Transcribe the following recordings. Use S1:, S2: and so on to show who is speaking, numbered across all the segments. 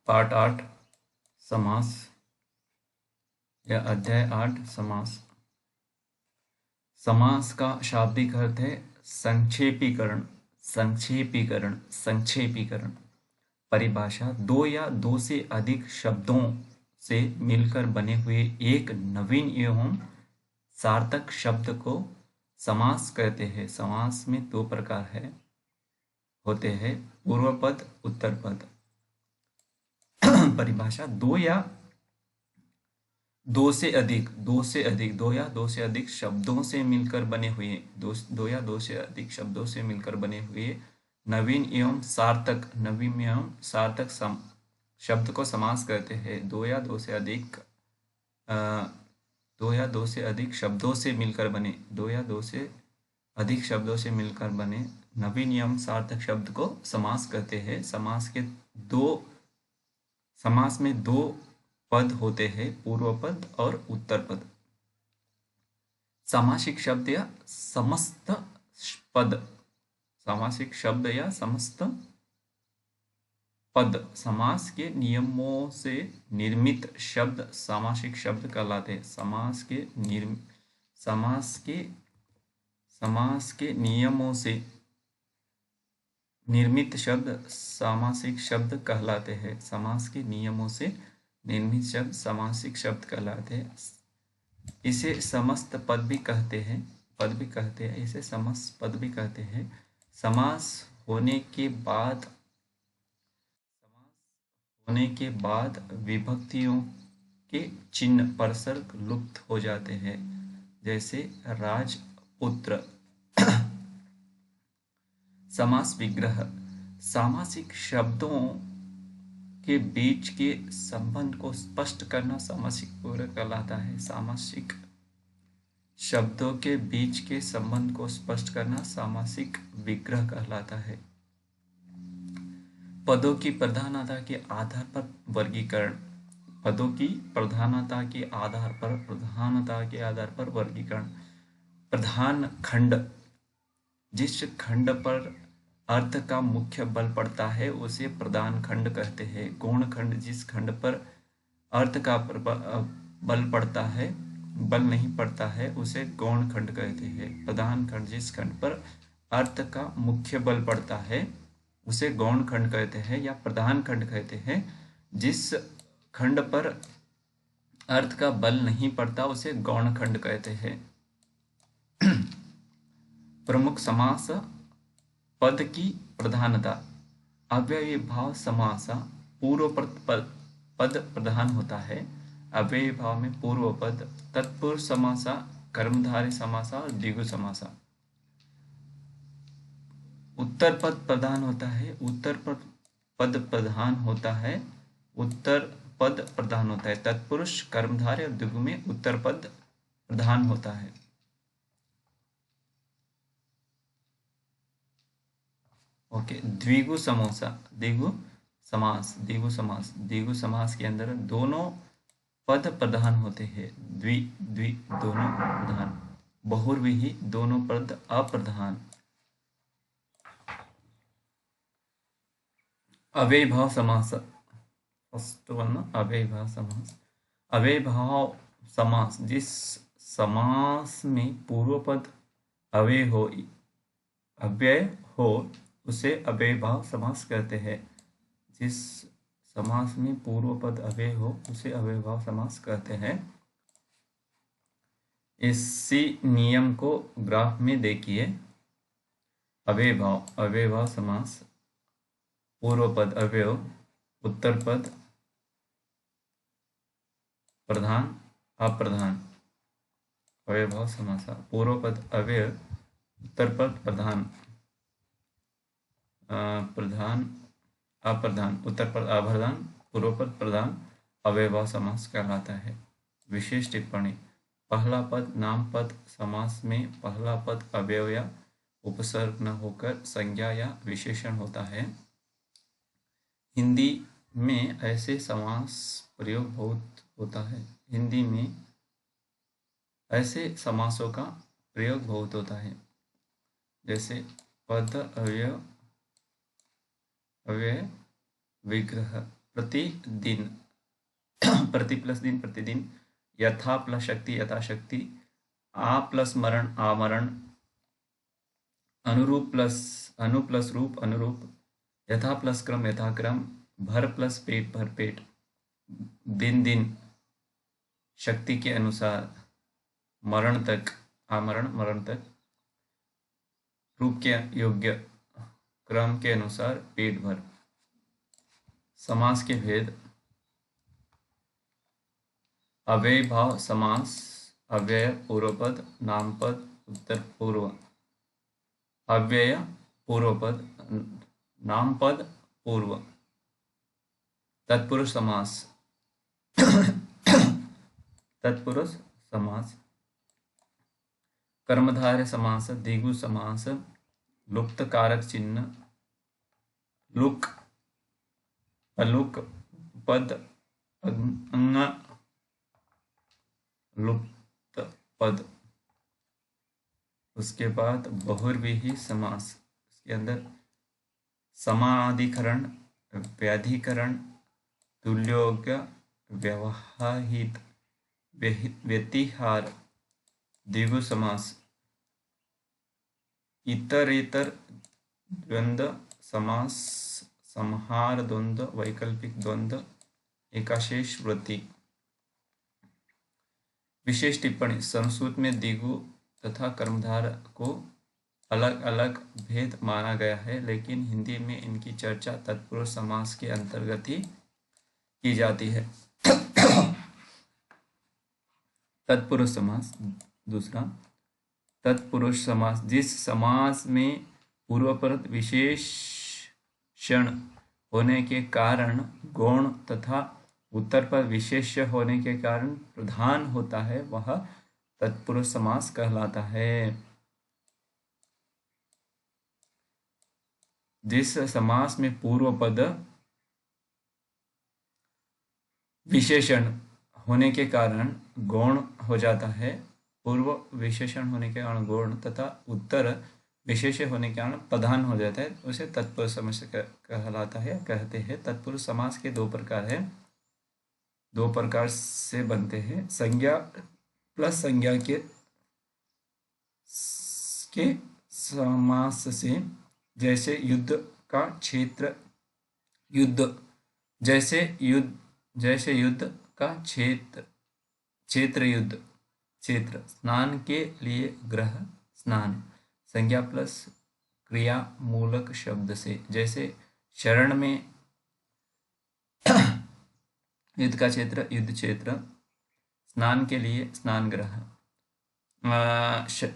S1: पाठ 8 समास या अध्याय 8 समास। समास का शाब्दिक अर्थ है संक्षेपीकरण। संक्षेपीकरण संक्षेपीकरण। परिभाषा: दो या दो से अधिक शब्दों से मिलकर बने हुए एक नवीन एवं सार्थक शब्द को समास कहते हैं। समास में दो प्रकार होते हैं, पूर्व पद, उत्तर पद। परिभाषा: दो या दो से अधिक, दो या दो से अधिक शब्दों से मिलकर बने हुए, दो या दो से अधिक शब्दों से मिलकर बने हुए नवीन एवं सार्थक शब्द को समास कहते हैं। दो या दो से अधिक शब्दों से मिलकर बने, नवीन एवं सार्थक शब्द को समास कहते हैं। समास में दो पद होते हैं, पूर्व पद और उत्तर पद। सामासिक शब्द या समस्त पद, सामासिक शब्द या समस्त पद समास के नियमों से निर्मित शब्द सामासिक शब्द कहलाते हैं। समास के नियमों से निर्मित शब्द सामासिक शब्द कहलाते हैं। समास के नियमों से निर्मित शब्द सामासिक शब्द कहलाते हैं। इसे समस्त पद भी कहते हैं, इसे समस्त पद भी कहते हैं। समास होने के बाद विभक्तियों के चिन्ह परसर्ग लुप्त हो जाते हैं, जैसे राजपुत्र। समास विग्रह: सामासिक शब्दों के बीच के संबंध को स्पष्ट करना सामासिक विग्रह कहलाता है। सामासिक शब्दों के बीच के संबंध को स्पष्ट करना सामासिक विग्रह कहलाता है। पदों की प्रधानता के आधार पर वर्गीकरण। प्रधान खंड: जिस खंड पर अर्थ का मुख्य बल पड़ता है उसे प्रधान खंड कहते हैं। गौण खंड: जिस खंड पर अर्थ का बल नहीं पड़ता है उसे गौण खंड कहते हैं। प्रधान खंड: जिस खंड पर अर्थ का मुख्य बल पड़ता है उसे गौण खंड कहते हैं या प्रधान खंड कहते हैं। जिस खंड पर अर्थ का बल नहीं पड़ता उसे गौण खंड कहते हैं। प्रमुख समास: पद की प्रधानता। अव्ययीभाव समास पूर्व पद प्रधान होता है। अव्ययीभाव में पूर्व पद, तत्पुरुष समास, कर्मधारय समास और द्विगु समास। उत्तर पद प्रधान होता है, उत्तर पद प्रधान होता है। तत्पुरुष, कर्मधारय और द्विगु में उत्तर पद प्रधान होता है। ओके, द्विगु समास के अंदर दोनों पद प्रधान होते हैं। दोनों प्रधान। बहुव्रीहि दोनों पद अप्रधान। अव्ययीभाव समास, फर्स्ट वन, अव्ययीभाव समास: जिस समास में पूर्व पद अव्यय हो उसे अव्ययीभाव समास कहते हैं। जिस समास में पूर्व पद अव्यय हो उसे अव्ययीभाव समास कहते हैं। इसी नियम को ग्राफ में देखिए। अव्ययीभाव समास: पूर्व पद अव्यय, उत्तर पद प्रधान अप्रधान। अव्ययीभाव समास: पूर्व पद अव्यय, उत्तर पद प्रधान अप्रधान, उत्तर पद अप्रधान, पूर्व पद प्रधान। अव्ययीभाव समास कहलाता है। विशेष टिप्पणी: पहला पद नामपद समास में पहला पद अव्यय या उपसर्ग न होकर संज्ञा या विशेषण होता है। हिंदी में ऐसे समास प्रयोग बहुत होता है। हिंदी में ऐसे समासों का प्रयोग बहुत होता है, जैसे पद अव्यय, विग्रह। प्रतिदिन, प्रति प्लस दिन प्रतिदिन, यथा प्लस शक्ति यथाशक्ति, आ प्लस मरण आमरण, अनुरूप प्लस अनु प्लस रूप अनुरूप, यथा प्लस क्रम यथाक्रम, भर प्लस पेट भर पेट, दिन दिन, शक्ति के अनुसार, मरण तक आमरण मरण तक, रूप के योग्य, क्रम के अनुसार पेट भर। समास के भेद। अव्यय भाव समास, अव्यय पूर्वपद, नामपद, उत्तर पूर्व। अव्यय पूर्वपद, नामपद पूर्व। तत्पुरुष समास। तत्पुरुष समास, कर्मधारय समास, द्विगु समास, लुप्त कारक चिन्ह, लुक, अलुक, पद, अंग, लुप्त पद। उसके बाद बहुव्रीहि समास, उसके अंदर समाधिकरण, व्याधिकरण, तुल्योग्य, व्यवहित, व्यतिहार, द्विगु समास, इतरेतर द्वंद्व समास, संहार द्वंद्व, वैकल्पिक द्वंद्व, एकाशेष वृत्ति। विशेष टिप्पणी। संस्कृत में द्विगु तथा कर्मधार को अलग अलग भेद माना गया है, लेकिन हिंदी में इनकी चर्चा तत्पुरुष समास के अंतर्गत ही की जाती है। तत्पुरुष समास। दूसरा, तत्पुरुष समास, जिस समास में पूर्वपद विशेषण होने के कारण गौण तथा उत्तरपद विशेष्य होने के कारण प्रधान होता है, वह तत्पुरुष समास कहलाता है। जिस समास में पूर्वपद विशेषण होने के कारण गौण हो जाता है, पूर्व विशेषण होने के कारण गौण तथा उत्तर विशेष्य होने के कारण प्रधान हो जाता है, उसे तत्पुरुष समास कहलाता है, कहते हैं। तत्पुरुष समास के दो प्रकार हैं, दो प्रकार से बनते हैं। संज्ञा प्लस संज्ञा के समास से, जैसे युद्ध का क्षेत्र, युद्ध, जैसे युद्ध का क्षेत्र, क्षेत्र युद्ध, क्षेत्र। स्नान के लिए ग्रह, स्नान। संज्ञा प्लस क्रिया मूलक शब्द से, जैसे शरण में युद्ध का क्षेत्र, युद्ध क्षेत्र। स्नान के लिए स्नान ग्रह।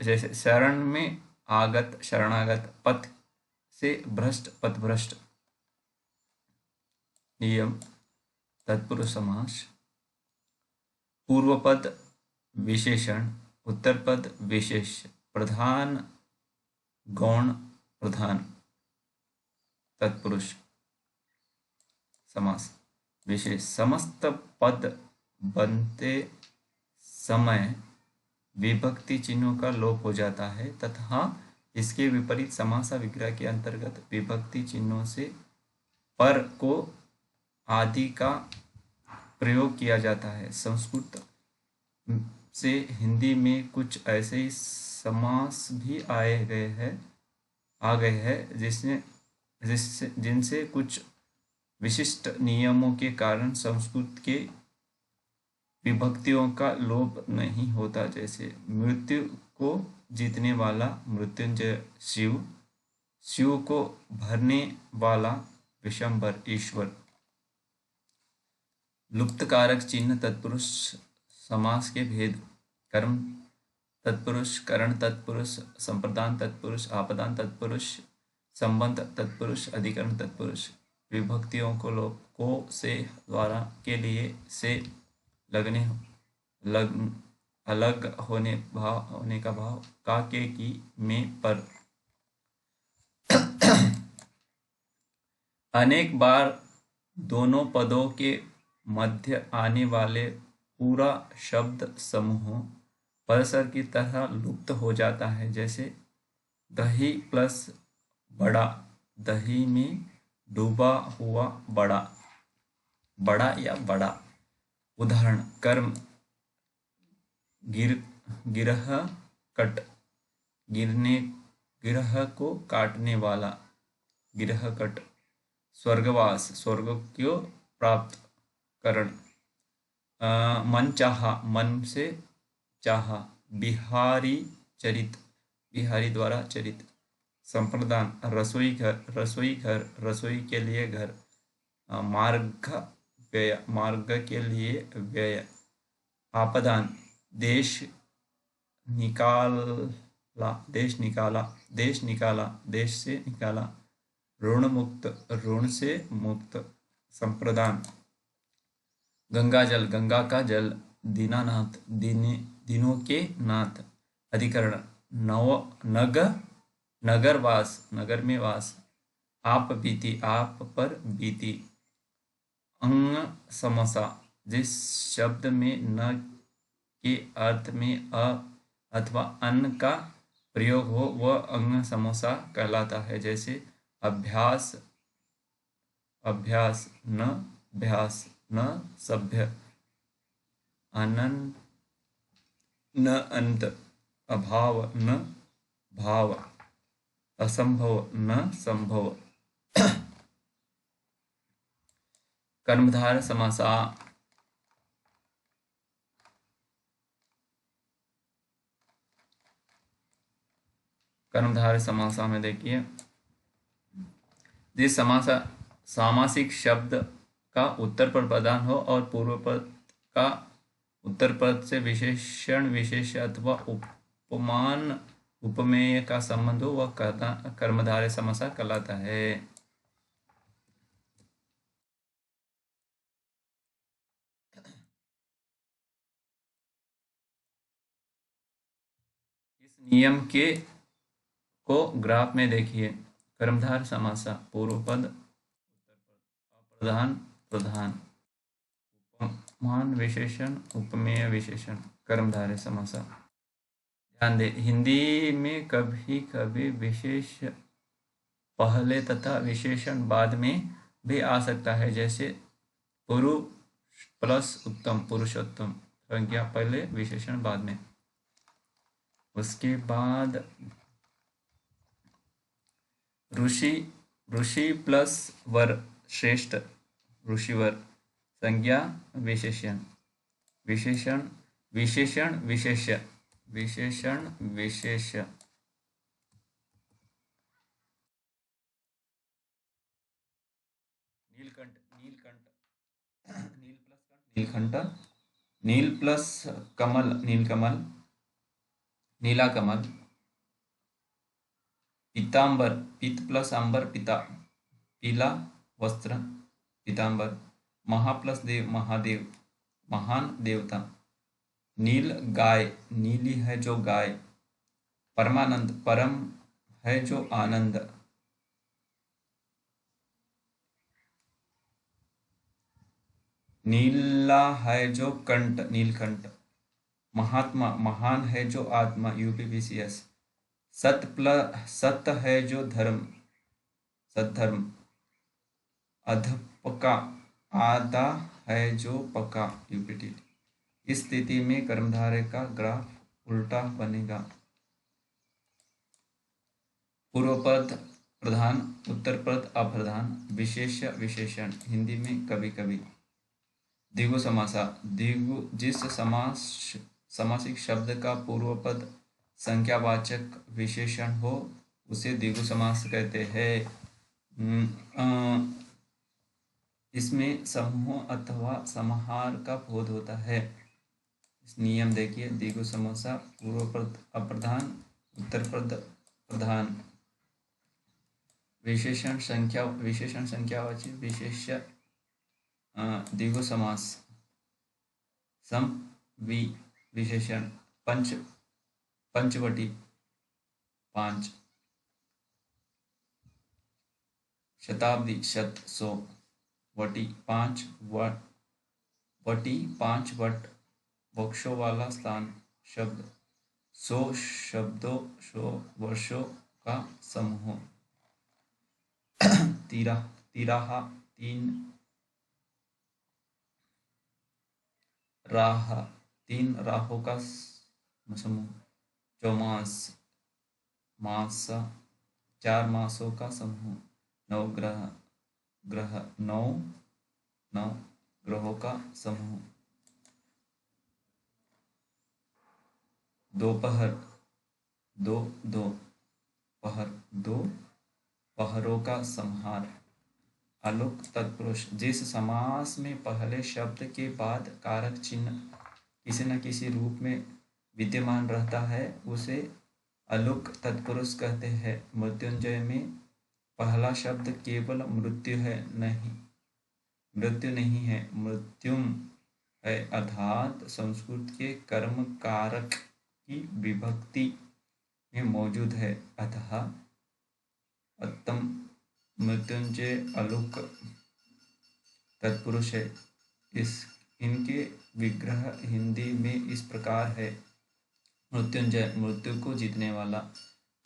S1: जैसे शरण में आगत, शरणागत। पथ से भ्रष्ट, पथभ्रष्ट। नियम। तत्पुरुष समास, पूर्वपद विशेषण, उत्तरपद विशेष्य, प्रधान गौण प्रधान। तत्पुरुष समास विशेष। समस्त पद बनते समय विभक्ति चिन्हों का लोप हो जाता है तथा इसके विपरीत समासा विग्रह के अंतर्गत विभक्ति चिन्हों से पर को आदि का प्रयोग किया जाता है। संस्कृत से हिंदी में कुछ ऐसे ही समास भी आ गए हैं जिनसे कुछ विशिष्ट नियमों के कारण संस्कृत के विभक्तियों का लोप नहीं होता। जैसे मृत्यु को जीतने वाला मृत्युंजय शिव, शिव को भरने वाला विशंबर ईश्वर। लुप्त कारक चिन्ह तत्पुरुष समास के भेद। कर्म तत्पुरुष, करण तत्पुरुष, संप्रदान तत्पुरुष, आपदान तत्पुरुष, संबंध तत्पुरुष, अधिकरण तत्पुरुष। विभक्तियों को लोप को से द्वारा के लिए से लगने अलग होने का भाव का के की में पर। अनेक बार दोनों पदों के मध्य आने वाले पूरा शब्द समूह परसर की तरह लुप्त हो जाता है। जैसे दही प्लस बड़ा, दही में डूबा हुआ बड़ा। बड़ा या बड़ा। उदाहरण कर्म गिर गिरह कट, गिरने गिरह को काटने वाला, गिरह कट। स्वर्गवास स्वर्ग को प्राप्त करण। मन चाहा मन से चाहा। बिहारी चरित बिहारी द्वारा चरित। संप्रदान रसोई घर रसोई के लिए घर। मार्ग व्यय मार्ग के लिए व्यय। आपदान देश निकाला देश निकाला देश निकाला देश से निकाला। ऋण मुक्त ऋण से मुक्त। संप्रदान गंगा जल गंगा का जल। दीनानाथ दिनों के नाथ। अधिकरण नव नग नगरवास नगर में वास। आप बीती आप पर बीती। अंग समसा जिस शब्द में न के अर्थ में अ अथवा अन का प्रयोग हो वह अंग समोसा कहलाता है। जैसे अभ्यास अभ्यास न भ्यास न सभ्य। अनंत न अंत। अभाव न भाव। असंभव न संभव। कर्मधारय समासा। कर्मधारय समासा में देखिए, जिस समासा सामासिक शब्द का उत्तर पद प्रधान हो और पूर्व पद का उत्तर पद से विशेषण विशेष्य अथवा उपमान उपमेय का संबंध हो वह कर्मधारय समासा कहलाता है। इस नियम के को ग्राफ में देखिए। कर्मधारय समासा पूर्व पद उत्तर पद अप्रधान प्रधान उपमान विशेषण उपमेय विशेषण कर्मधारय समासा। ध्यान दे हिंदी में कभी कभी विशेष पहले तथा विशेषण बाद में भी आ सकता है। जैसे पुरुष प्लस उत्तम पुरुषोत्तम। संज्ञा पहले विशेषण बाद में। उसके बाद ऋषि ऋषि प्लस वर श्रेष्ठ ऋषिवर। संज्ञा विशेषण विशेषण विशेषण विशेष्य विशेषण विशेष्य। नीलकंठ नीलकंठ नील प्लस कंठ नीलकंठ। नील प्लस कमल नीलकमल नीला कमल। पीतांबर पीत प्लस अंबर पिता पीला वस्त्र पीतांबर। महा प्लस देव महादेव महान देवता। नील गाय नीली है जो गाय। परमानंद परम है जो आनंद। नीला है जो कंठ नीलकंठ। महात्मा महान है जो आत्मा यूपीपीसीएस। सत्य है जो धर्म सद्धर्म। अधपका आधा है जो पका यूपीटी। इस स्थिति में कर्मधारय का ग्राफ उल्टा बनेगा। पूर्व पद प्रधान उत्तर पद अप्रधान विशेष्य विशेषण हिंदी में कभी कभी। द्विगु समासा द्विगु जिस समासिक शब्द का पूर्व पद संख्यावाचक विशेषण हो उसे द्विगु समास कहते हैं। इसमें समूह अथवा समाहार का बोध होता है। इस नियम देखिए द्विगु समासा पूर्व पद अप्रधान उत्तर पद प्रधान विशेषण संख्यावाची विशेष्य द्विगु समास। सम वि विशेषण पंचवटी 5। शताब्दी शत 100। वटी 5 वटी 5 वट वक्षों वाला स्थान शब्द। 100 शब्दों 100 वर्षों का समूह। तिराहा 3 राह, 3 राहों का समूह। चौमास, मास, 4 मासों का समूह। नवग्रह, ग्रह, 9 ग्रहों का समूह। दोपहर, 2 पहर, 2 पहरों का संहार। अलुक तत्पुरुष, जिस समास में पहले शब्द के बाद कारक चिन्ह किसी न किसी रूप में विद्यमान रहता है उसे अलुक तत्पुरुष कहते हैं। मृत्युंजय में पहला शब्द केवल मृत्यु नहीं है, मृत्युम है, अर्थात संस्कृत के कर्म कारक की विभक्ति में मौजूद है। अतः उत्तम मृत्युंजय अलुक तत्पुरुष है। इनके विग्रह हिंदी में इस प्रकार है। मृत्युंजय, मृत्यु को जीतने वाला।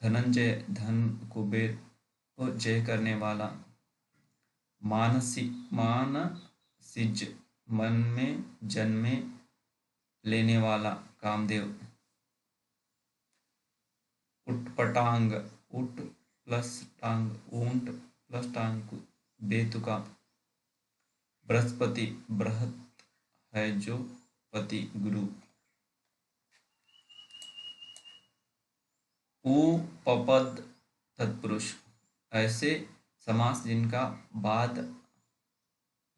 S1: धनंजय, धन कुबेर को जय करने वाला। मानसिज, मन में जन्मे लेने वाला, कामदेव। उटपटांग, उट प्लस टांग, ऊंट प्लस टांग, बेतुका। बृहस्पति, बृहत है जो पति, गुरु। उपपद तत्पुरुष, ऐसे समास जिनका बाद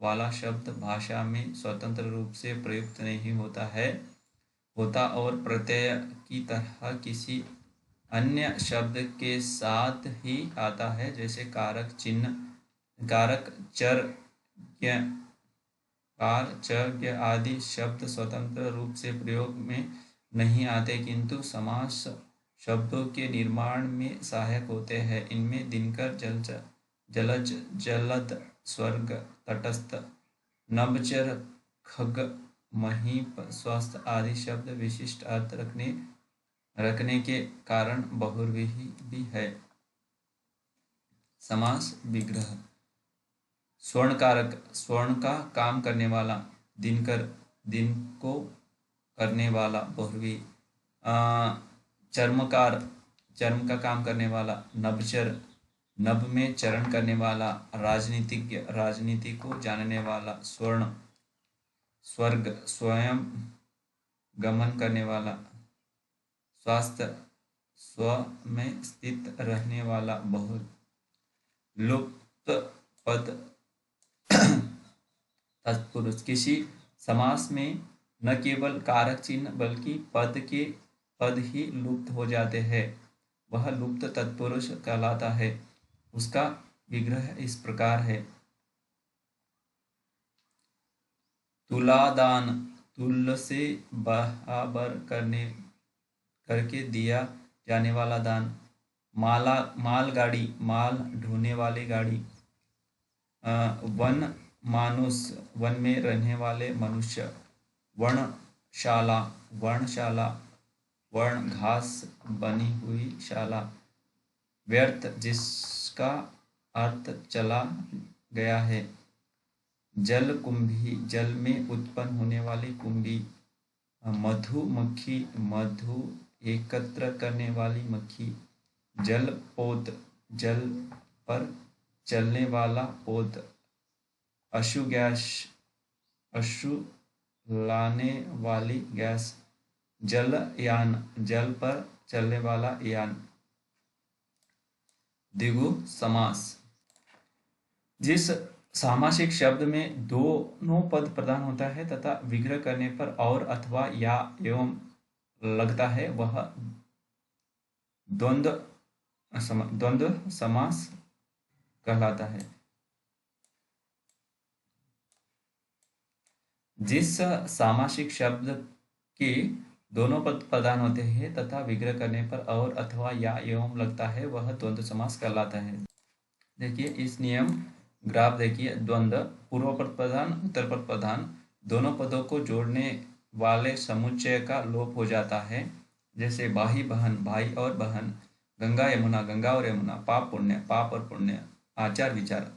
S1: वाला शब्द भाषा में स्वतंत्र रूप से प्रयुक्त नहीं होता और प्रत्यय की तरह किसी अन्य शब्द के साथ ही आता है, जैसे कारक चिन्ह, कारक, चर, कार, च आदि शब्द स्वतंत्र रूप से प्रयोग में नहीं आते किंतु समास शब्दों के निर्माण में सहायक होते हैं। इनमें दिनकर, जलज, जलद, स्वर्ग, तटस्थ, नभचर, खग, महीप, स्वस्थ आदि शब्द विशिष्ट अर्थ रखने के कारण बहुव्रीहि भी है। समास विग्रह। स्वर्णकारक, स्वर्ण का काम करने वाला। दिनकर, दिन को करने वाला, बहुव्रीहि। चर्मकार, चर्म का काम करने वाला। नभचर, नभ में चरण करने वाला। राजनीतिज्ञ, राजनीति को जानने वाला। स्वर्ण, स्वर्ग, स्वयं गमन करने वाला। स्वास्थ्य, स्व में स्थित रहने वाला, बहुत। लुप्त पद तत्पुरुष, किसी समास में न केवल कारक चिन्ह बल्कि पद ही लुप्त हो जाते हैं, वह लुप्त तत्पुरुष कहलाता है। उसका विग्रह इस प्रकार है। तुलादान, तुल्य से बराबर करके दिया जाने वाला दान। मालगाड़ी, माल ढोने वाली गाड़ी। वन मानुष, वन में रहने वाले मनुष्य। वर्णशाला, वर्णशाला, वर्ण घास बनी हुई शाला। व्यर्थ, जिसका अर्थ चला गया है। जल कुंभी, जल में उत्पन्न होने वाली कुंभी। मधुमक्खी, मधु एकत्र करने वाली मक्खी। जलपोत, जल पर चलने वाला पोत। अश्रु गैस, अश्रु लाने वाली गैस। जलयान, जल पर चलने वाला यान। द्विगु समास, जिस सामासिक शब्द में दोनों पद प्रधान होता है तथा विग्रह करने पर और अथवा या एवं लगता है वह द्वंद्व समास कहलाता है। जिस सामासिक शब्द के दोनों पद प्रधान होते हैं तथा विग्रह करने पर और अथवा या एवं लगता है वह द्वंद्व समास कहलाता है। देखिए इस नियम ग्राफ देखिए। द्वंद्व, पूर्व पद प्रधान, उत्तर पद प्रधान, दोनों पदों को जोड़ने वाले समुच्चय का लोप हो जाता है। जैसे भाई बहन, भाई और बहन। गंगा यमुना, गंगा और यमुना। पाप पुण्य, पाप और पुण्य। आचार विचार,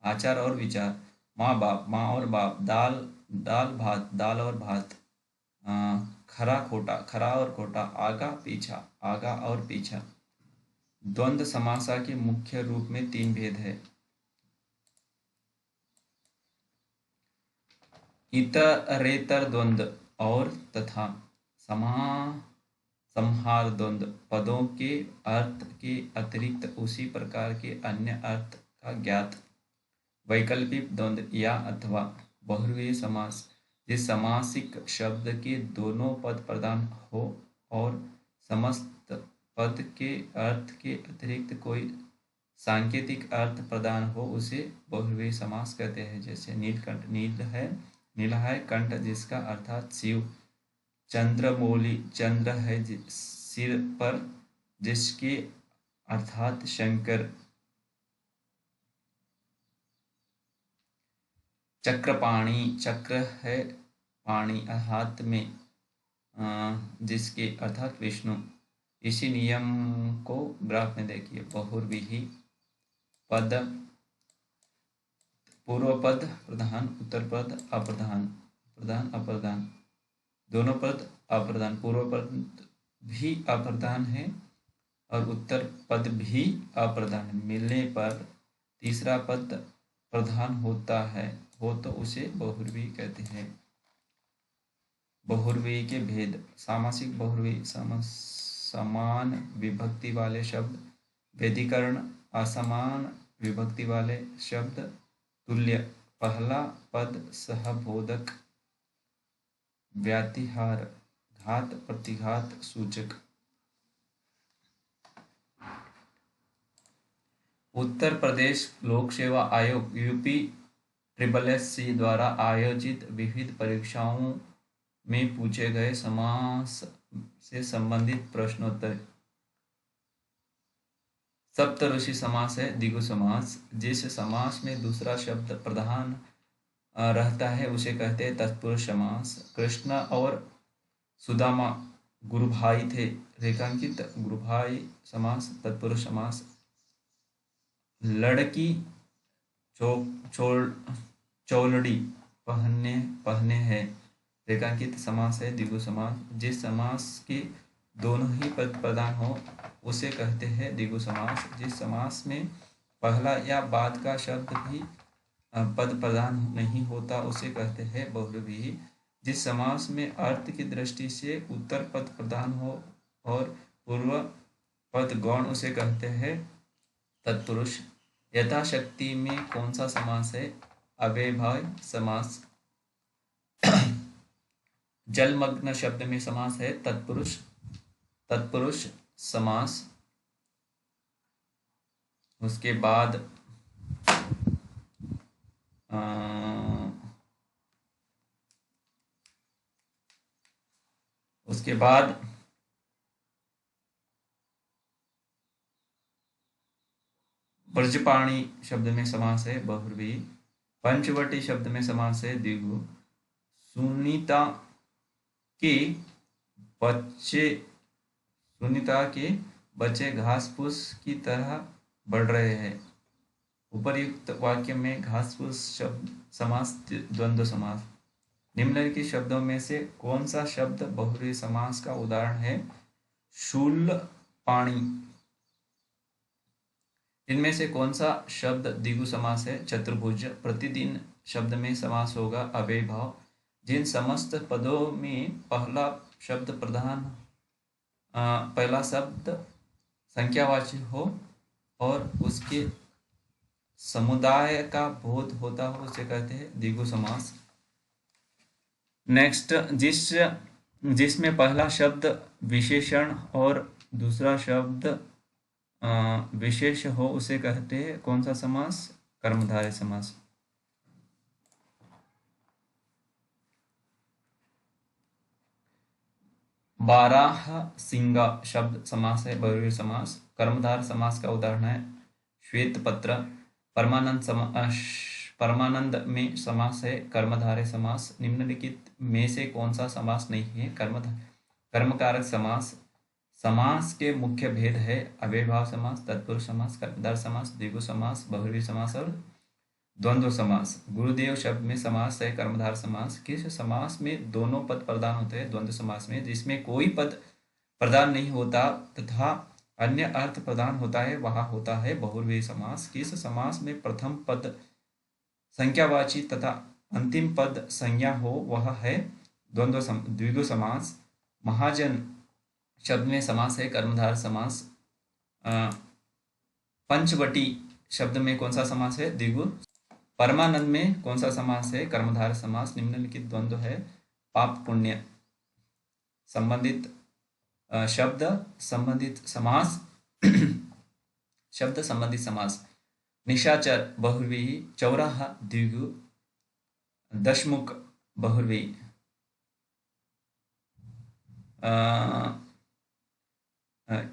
S1: आचार और विचार। माँ बाप, माँ और बाप। दाल, दाल भात, दाल और भात। खरा खोटा, खरा और खोटा, आगा पीछा, आगा और पीछा। द्वंद्व समासा के मुख्य रूप में तीन भेद है। इतरेतर द्वंद्व और तथा समा संहार द्वंद्व पदों के अर्थ के अतिरिक्त उसी प्रकार के अन्य अर्थ का ज्ञात। वैकल्पिक द्वंद्व या अथवा बहुव्रीहि समास, जिस समासिक शब्द के दोनों पद प्रधान हो और समस्त पद के अर्थ के अतिरिक्त कोई सांकेतिक अर्थ प्रदान हो, उसे बहुव्रीहि समास कहते हैं। जैसे नीलकंठ, नील है, नीला है कंठ जिसका अर्थात शिव। चंद्रमौली, चंद्र है सिर पर जिसके अर्थात शंकर। चक्रपाणि, चक्र है पाणी हाथ में जिसके अर्थात विष्णु। इसी नियम को ग्राफ में देखिए। बहुव्रीहि पद, पूर्व पद प्रधान, उत्तर पद अप्रधान, प्रधान अप्रधान, दोनों पद अप्रधान, पूर्व पद भी अप्रधान है और उत्तर पद भी अप्रधान है। मिलने पर तीसरा पद प्रधान होता है हो तो उसे बहुव्रीहि कहते हैं। बहुव्रीहि के भेद। सामासिक बहुव्रीहि, समान विभक्ति वाले शब्द। भेदीकरण, असमान विभक्ति वाले शब्द। तुल्य, पहला पद सहबोधक। व्यातिहार, घात प्रतिघात सूचक। उत्तर प्रदेश लोक सेवा आयोग यूपी SSC द्वारा आयोजित विविध परीक्षाओं में पूछे गए समास से संबंधित प्रश्नोत्तर। सप्तऋषि समास है द्विगु समास। जिस समास में दूसरा शब्द प्रधान रहता है उसे कहते हैं तत्पुरुष समास। कृष्ण और सुदामा गुरु भाई थे, रेखांकित गुरु भाई समास तत्पुरुष समास। लड़की चौलड़ी पहने हैं, रेखांकित समास है द्विगु समास। जिस समास के दोनों ही पद प्रधान हो उसे कहते हैं द्विगु समास। जिस समास में पहला या बाद का शब्द भी पद प्रधान नहीं होता उसे कहते हैं बहुव्रीहि। जिस समास में अर्थ की दृष्टि से उत्तर पद प्रधान हो और पूर्व पद गौण उसे कहते हैं तत्पुरुष। यथाशक्ति में कौन सा समास है? अव्ययभाव समास। जलमग्न शब्द में समास है तत्पुरुष समास। उसके बाद ब्रजपाणी शब्द में समास है बहुव्रीहि। पंचवटी शब्द में समास है द्विगु। सुनीता के बच्चे घास फूस की तरह बढ़ रहे हैं। उपर्युक्त वाक्य में घास फूस शब्द समास द्वंद्व समास। निम्नलिखित शब्दों में से कौन सा शब्द बहुव्रीहि समास का उदाहरण है? शूलपाणी। इनमें से कौन सा शब्द द्विगु समास है? चतुर्भुज। प्रतिदिन शब्द में समास होगा अव्ययभाव। जिन समस्त पदों में पहला शब्द प्रधान पहला शब्द संख्यावाची हो और उसके समुदाय का बोध होता हो उसे कहते हैं द्विगु समास। नेक्स्ट, जिसमें पहला शब्द विशेषण और दूसरा शब्द विशेष हो उसे कहते हैं कौन सा समास? कर्मधारय समास। बारहसिंगा शब्द समास है बहुव्रीहि समास। कर्मधार समास का उदाहरण है श्वेतपत्र। परमानंद में समास है कर्मधारय समास। निम्नलिखित में से कौन सा समास नहीं है? कर्मकारक समास। समास के मुख्य भेद है अव्ययभाव समास, तत्पुरुष समास, कर्मधार समास, द्विगु समास, बहुव्रीहि समास और द्वंद्व समास, गुरुदेव शब्द में समास है कर्मधार समास। किस समास में दोनों पद प्रधान होते हैं? द्वंद्व समास में। जिसमें कोई पद प्रधान नहीं होता तथा अन्य अर्थ प्रदान होता है वह होता है बहुव्रीहि समास। किस समास में प्रथम पद संख्यावाची तथा अंतिम पद संज्ञा हो वह है द्विगु समास। महाजन शब्द में समास है कर्मधार समास। पंचवटी शब्द में कौन सा समास है? द्विगु। परमानंद में कौन सा समास है? कर्मधार समास। निम्नलिखित द्वंद्व है पाप पुण्य। संबंधित शब्द संबंधित समास शब्द संबंधित समास। निशाचर बहुव्रीहि, चौराहा द्विगु, दशमुख बहुव्रीहि।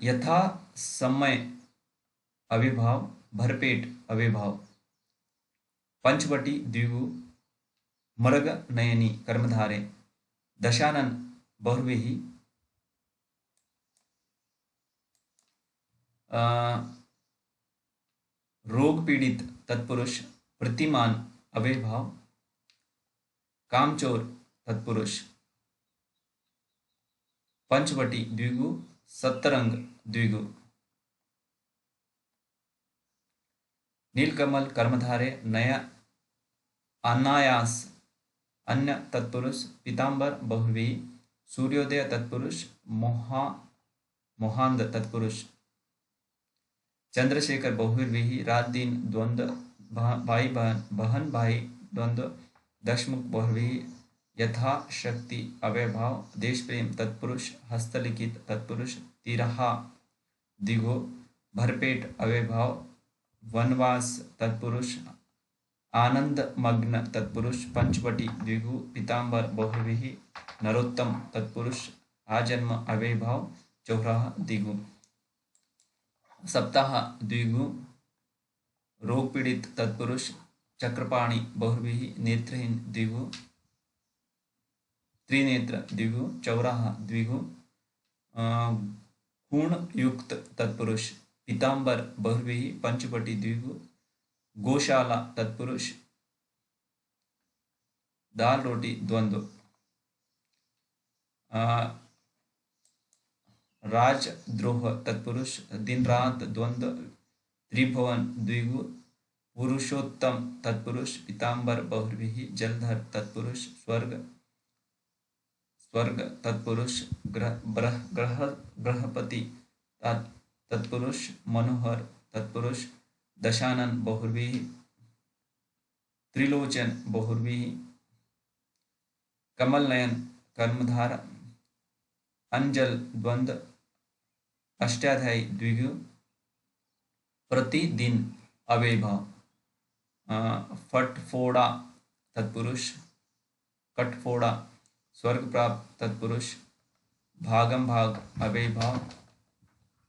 S1: यथा समय अविभाव, भरपेट अविभाव। पंचवटी द्विगु, मृग नयनी कर्मधारे। दशानन बहुव्रीहि, रोग पीड़ित तत्पुरुष, प्रतिमान अव्ययभाव। कामचोर तत्पुरुष। पंचवटी द्विगु, सत्तरंग द्विगु। नीलकमल कर्मधारे, नया अनायास अन्य तत्पुरुष। पीतांबर बहुव्रीहि, सूर्योदय तत्पुरुष, मोहांध तत्पुरुष। चंद्रशेखर बहुव्रीहि, रात दिन द्वंद्व, भाई बहन भाई द्वंद्व। दशमुख बहुव्रीहि, यथाशक्ति अव्ययभाव। देश प्रेम तत्पुरुष, हस्तलिखित तत्पुरुष। तिरहा द्विगु, भरपेट अव्ययभाव। वनवास तत्पुरुष, आनंद मग्न तत्पुरुष। पंचवटी द्विगु, पीतांबर बहुव्रीहि, नरोत्तम तत्पुरुष। आजन्म अव्ययभाव। चौराहा द्विगु। सप्ताह द्विगु, रोग पीड़ित तत्पुरुष। चक्रपाणि बहुव्रीहि, नेत्रहीन द्विगु, त्रिनेत्र द्विगु। चौराहा द्विगु, गुण युक्त तत्पुरुष। पीतांबर बहुव्रीहि, पंचवटी द्विगु, गौशाला तत्पुरुष। दाल रोटी द्वंद्व। राजद्रोह तत्पुरुष, दिन रात द्वंद्व। त्रिभुवन द्विगु, पुरुषोत्तम तत्पुरुष। पीतांबर बहुव्रीहि, जलधर तत्पुरुष। स्वर्ग तत्पुरुष, ग्रहपति तत्पुरुष। मनोहर तत्पुरुष। दशानन बहुव्रीहि, त्रिलोचन बहुव्रीहि। कमल नयन कर्मधार, अंजल द्वंद्व। अष्टाध्यायी द्विगु, प्रतिदिन अव्ययभाव। फटफोड़ा तत्पुरुष। कटफोड़ा स्वर्ग प्राप्त तत्पुरुष। भागम भाग अव्ययभाव।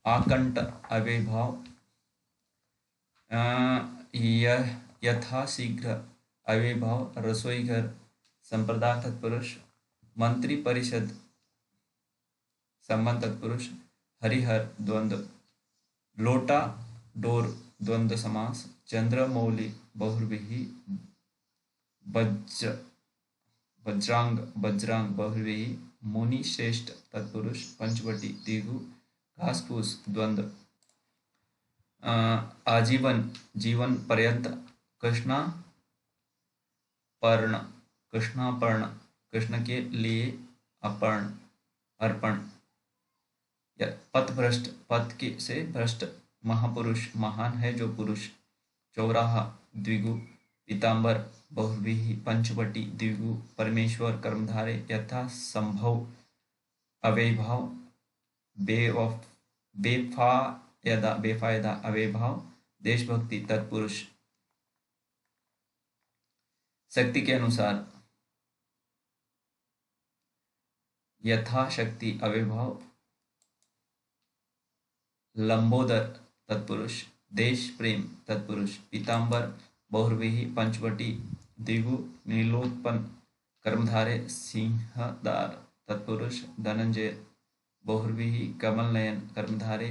S1: आकंठ अव्ययभाव। यथाशीघ्र अव्ययभाव। रसोईघर संप्रदाय तत्पुरुष। मंत्री परिषद संबंध तत्पुरुष। हरिहर द्वंद्व। लोटा डोर द्वंद्व समास। चंद्रमौली बहुव्रीहि, वज्रांग बहुव्रीहि। मुनि श्रेष्ठ तत्पुरुष। पंचवटी द्विगु, घासफूस द्वंद्व। आजीवन जीवन पर्यंत। कृष्णापर्ण कृष्ण के लिए अर्पण। पथभ्रष्ट पथ के से भ्रष्ट। महापुरुष महान है जो पुरुष। चौराहा द्विगु, पीतांबर बहुव्रीहि। पंचवटी द्विगु, परमेश्वर कर्मधारे। यथा संभव अव्ययभाव। बेफायदा अव्ययभाव। देशभक्ति तत्पुरुष। शक्ति के अनुसार यथाशक्ति अव्ययभाव। लंबोदर तत्पुरुष। देश प्रेम तत्पुरुष। पीतांबर बहुव्रीहि, पंचवटी द्विगु, नीलोत्पन्न कर्मधारे। सिंहदार तत्पुरुष। धनंजय बहुव्रीहि, कमल नयन कर्मधारे।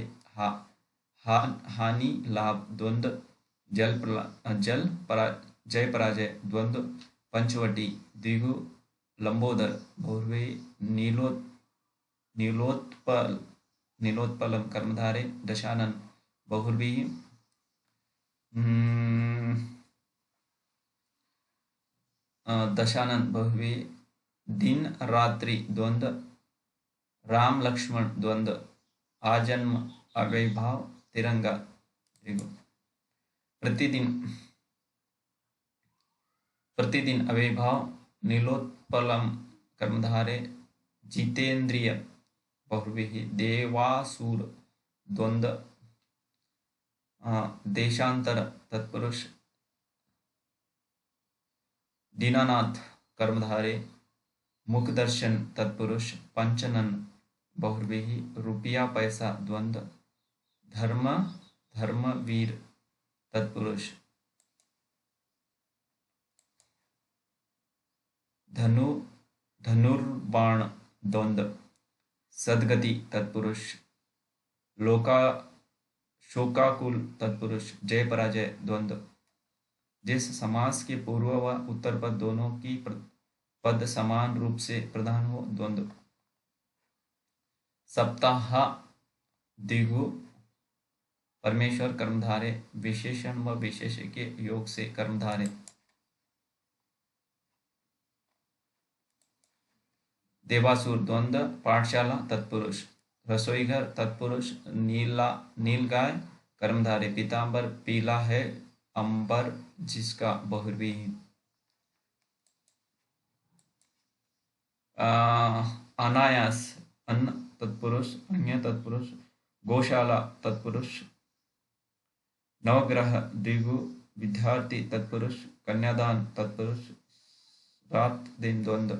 S1: हानि लाभ द्वंद्व। जल जय पराजय द्वंद्व पंचवटी द्विगु लंबोदर बहुव्रीहि नीलोत्पल नीलोत्पलम कर्मधारे दशानन बहुव्रीहि दशानन बहुव्रीहि दिन रात्रि द्वंद्व राम लक्ष्मण द्वंद्व आजन्म अव्ययभाव तिरंगा प्रतिदिन प्रतिदिन अव्ययभाव नीलोत्पलम कर्मधारे जितेंद्रिय बहुव्रीहि देवासुर द्वंद्व देशांतर तत्पुरुष दीनानाथ कर्मधारे मुखदर्शन तत्पुरुष पंचनन बहुव्रीहि रुपया पैसा द्वंद्व धर्म धर्मवीर तत्पुरुष धनु धनुर्बाण द्वंद्व सदगति तत्पुरुष लोका शोकाकुल तत्पुरुष जय पराजय द्वंद्व जिस समास के पूर्व व उत्तर पद दोनों की पद समान रूप से प्रधान हो द्वंद्व सप्ताह द्विगु परमेश्वर कर्मधारे विशेषण व विशेष के योग से कर्मधारे देवासुर द्वंद्व पाठशाला तत्पुरुष रसोईघर तत्पुरुष नीलगाय कर्मधारे पीतांबर पीला है अंबर जिसका बहुव्रीहि अनायास अन्न तत्पुरुष अन्य तत्पुरुष गौशाला तत्पुरुष नवग्रह द्विगु विद्यार्थी तत्पुरुष कन्यादान तत्पुरुष रात दिन द्वंद्व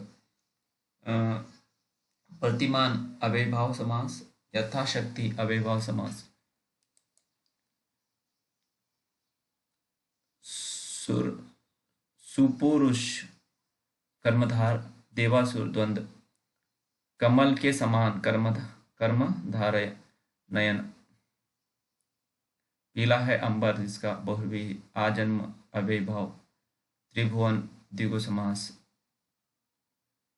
S1: प्रतिमान अव्ययभाव समास यथाशक्ति अव्ययभाव समास सुपुरुष कर्मधार देवासुर द्वंद्व कमल के समान कर्मधारय नयन पीला है अंबर जिसका बहुव्रीहि आजन्म अव्ययभाव त्रिभुवन द्विगु समास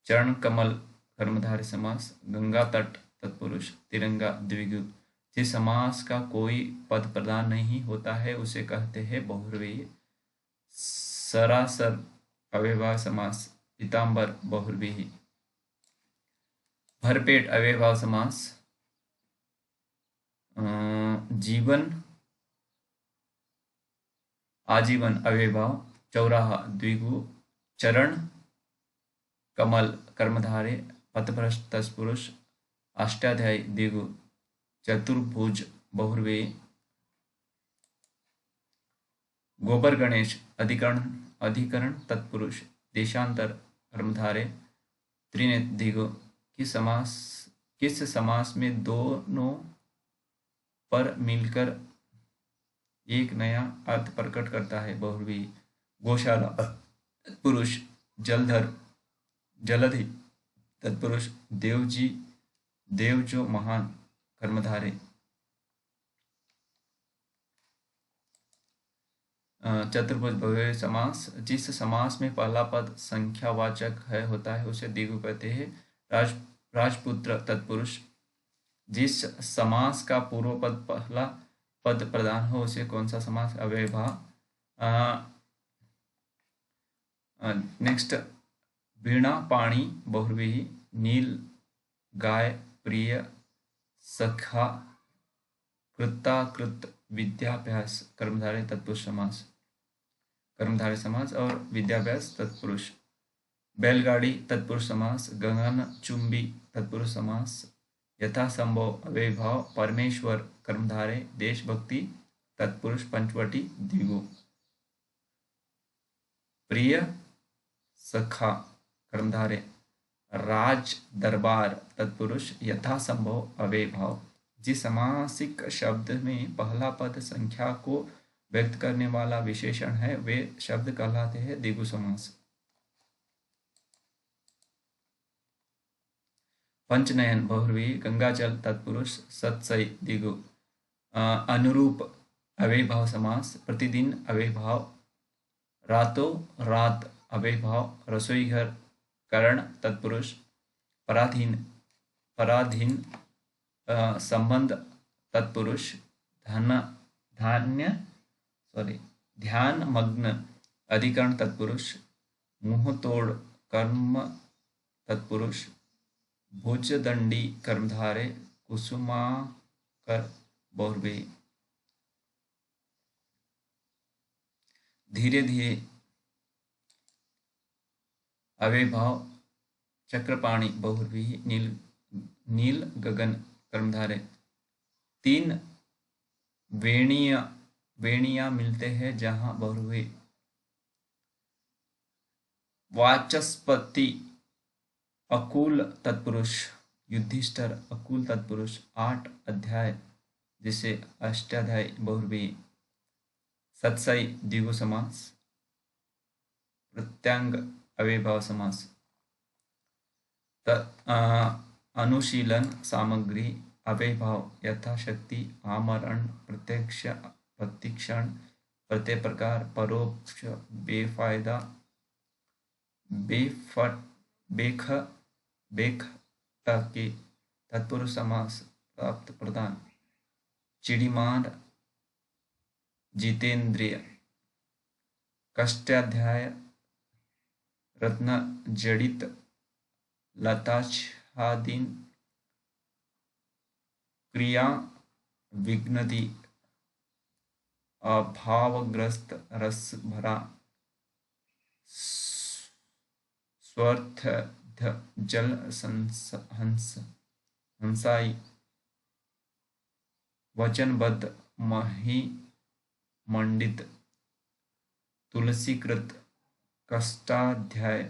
S1: चरण कमल कर्मधारय समास गंगा तट तत्पुरुष तिरंगा द्विगु जिस समास का कोई पद प्रधान नहीं होता है उसे कहते हैं बहुव्रीहि सरासर अव्ययभाव समास पीतांबर बहुव्रीहि भरपेट अव्ययभाव समास जीवन आजीवन अव्ययभाव चौराहा द्विगु चरण कमल कर्मधारे पथभ्रष्ट तत्पुरुष अष्टाध्यायी द्विगु चतुर्भुज बहुव्रीहि गोबर गणेश अधिकरण तत्पुरुष देशांतर कर्मधारे त्रिनेत्र द्विगु किस समास में दोनों पर मिलकर एक नया अर्थ प्रकट करता है बहुव्रीहि गौशाला तत्पुरुष जलधर जलधि तत्पुरुष देव जो महान कर्मधारे चतुर्भुज बहुव्रीहि समास जिस समास में पहला पद संख्यावाचक है होता है उसे द्विगु कहते हैं राजपुत्र तत्पुरुष जिस समास का पूर्व पद पहला पद प्रधान हो उसे कौन सा समास अव्ययभाव नेक्स्ट वीणा पाणी बहुव्रीहि नील गाय प्रिय सखा कृताकृत विद्याभ्यास कर्मधारय तत्पुरुष समास कर्मधारय समास और विद्याभ्यास तत्पुरुष बैलगाड़ी तत्पुरुष समास गगन चुंबी तत्पुरुष समास यथासंभव अव्ययभाव परमेश्वर कर्मधारय देशभक्ति तत्पुरुष पंचवटी द्विगु प्रिय सखा कर्मधारय राज दरबार तत्पुरुष यथासंभव अव्ययभाव जिस समासिक शब्द में पहला पद संख्या को व्यक्त करने वाला विशेषण है वे शब्द कहलाते हैं द्विगु समास पंचनयन बहुव्रीहि गंगाजल तत्पुरुष सत्सई द्विगु अनुरूप अव्ययभाव समास प्रतिदिन अव्ययभाव रातों रात अव्ययभाव रसोई घर करण तत्पुरुष पराधीन पराधीन संबंध तत्पुरुष धन धान्य सॉरी ध्यान मग्न अधिकरण तत्पुरुष मुंह तोड़ कर्म तत्पुरुष भुजदंडी कर्मधारे कुसुमाकर बहुव्रीहि धीरे धीरे अव्ययभाव चक्रपाणी बहुव्रीहि नील नील गगन कर्मधारे तीन वेणियां मिलते हैं जहां बहुव्रीहि वाचस्पति अकुल तत्पुरुष युधिष्ठिर अकुल तत्पुरुष 8 अध्याय जिसे अष्टाध्यायी बहुव्रीहि सत्साई द्विगु समास प्रत्यंग अव्ययभाव समास अनुशीलन सामग्री अव्ययभाव यथाशक्ति आमरण प्रत्यक्ष प्रतिक्षण प्रत्यय प्रकार परोक्ष बेफायदा बेफट बेख बेख के तत्पुरुष समास प्राप्त प्रदान चिड़ीमार जितेंद्रिय कष्टाध्याय रत्न जड़ित लताच्छादीन क्रिया विघ्नति अभावग्रस्त रस भरा स्वर्थ जल हंसाई वचनबद्ध मही मंडित तुलसीकृत कष्टाध्याय